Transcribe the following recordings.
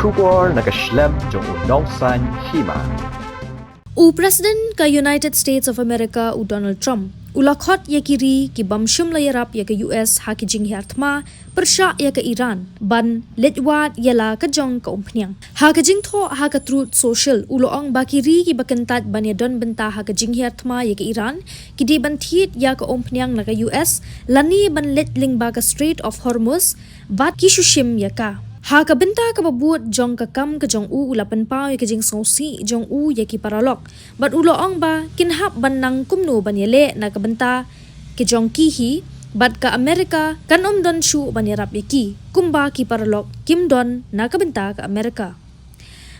Shubor nakaslem jong unongsan Hima. President ka United States of America Donald Trump ulakhot ya kiri ki bamshum layarap ya ka US ha ki jing Hiar Thma persha ya ka Iran ban letwat yala ka jong ka Umphniang ha ka jing tho ha ka Truth Social uloong bakiri ki bakentat ban ya don benta ha ka jing Hiar Thma ya ka Iran ki di ban thit ya ka Umphniang na ka US lani ban letling ba ka Strait of Hormuz bat ki shushim ya ka ha ka benta ka babut jong ka kam ka jong u ulapan pau ya ka jing sosi jong u ya ki paralok bat ulo ong ba kinhap ban nang kumnu ban yele na ka benta ki jong ki hi bat ka Amerika kan don shu ban yarap ya ki kumba ki paralok kim don na ka benta ka Amerika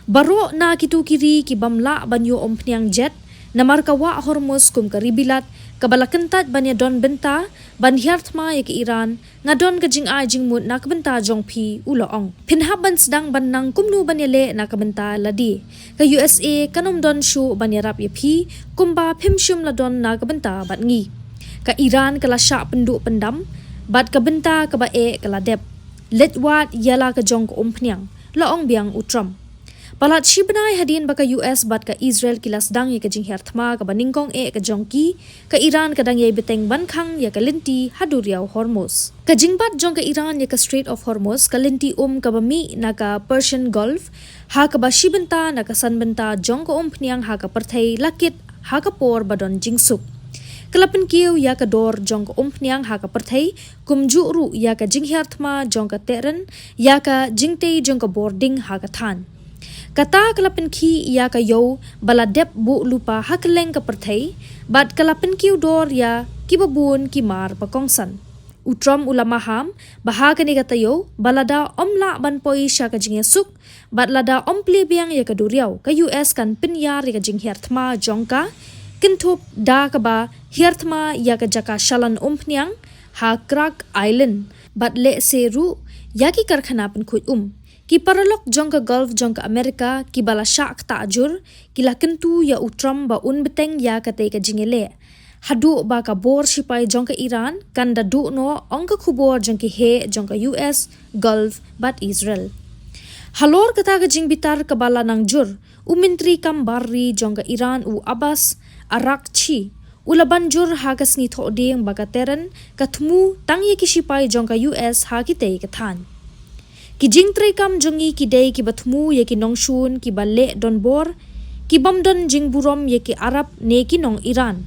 baro na kitu kiri ki bamla ban yo Umphniang jet na markawa Hormuz kum ka ribilat kabalakentat ban ya don benta ban Hiar Thma ya ki Iran nga don ka jing ai jing mut na ka benta jong phi uloong pinhap ban sedang ban nang kumnu ban yele na ka benta ladi ka USA kanom don shu ban yarap ya phi kumba phimshum la don na ka benta bat ngi ka Iran kala sha pendu pendam bat ka benta ka ba e kala dep letwat yala ka jong ko Umphniang laong biang utram palat shibnai hadin baka US bat ka Israel kilas dang ye ka jing Hiar Thma ka baningkong e ka jongki ka Iran ka dang ye beteng ban khang ya ka linti haduriaw Hormuz ka jingbat jong ka Iran ya ka Strait of Hormuz ka linti ka bami na ka Persian Gulf ha ka ba shibenta na ka sanbenta jong ka Umphniang ha ka perthai lakit ha ka por badon jingsuk kalapin kiu ya ka dor jong ka Umphniang ha ka perthai kumju ru ya ka jing Hiar Thma jong ka teren ya ka jingte jong ka boarding ha ka than kata kalapin ki ya ka yo baladep bu lupa hakleng ka perthai bat kalapin ki dor ya ki babun ki mar pakongsan utram ulama ham baha ka ni kata yo balada omla ban poi sha ka jingesuk bat lada ompli biang ya ka duriaw ka US kan pinyar ya ka jing Hiar Thma jongka kintup da ka ba Hiar Thma ya ka jaka shalan Umphniang ha Krak Island bat le seru ya ki karkhana pin khut ki paralok jong ka Gulf jong ka Amerika ki bala syak ta'jur ki lakentu ya utram ba un beteng ya ka te ka jingele hadu ba ka bor sipai jong ka Iran kan da du no ong ka khubor jong ki he jong ka US Gulf bat Israel halor kata ka jing bitar ka bala nang jur umintri kam barri jong ka Iran u Abbas arak chi ulaban jur hagas ngi tho ding ba ka teren ka thmu tang ye ki sipai jong ka US ha ki te ka than ki jingtre kam jongi ki dei ki bathmu ye ki nongshun ki balle don bor ki bamdon jingburom ye ki Arab ne ki nong Iran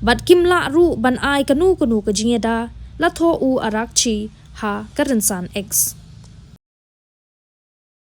bat kimla ru ban ai kanu ka jingeda la tho u arak chi ha karansan x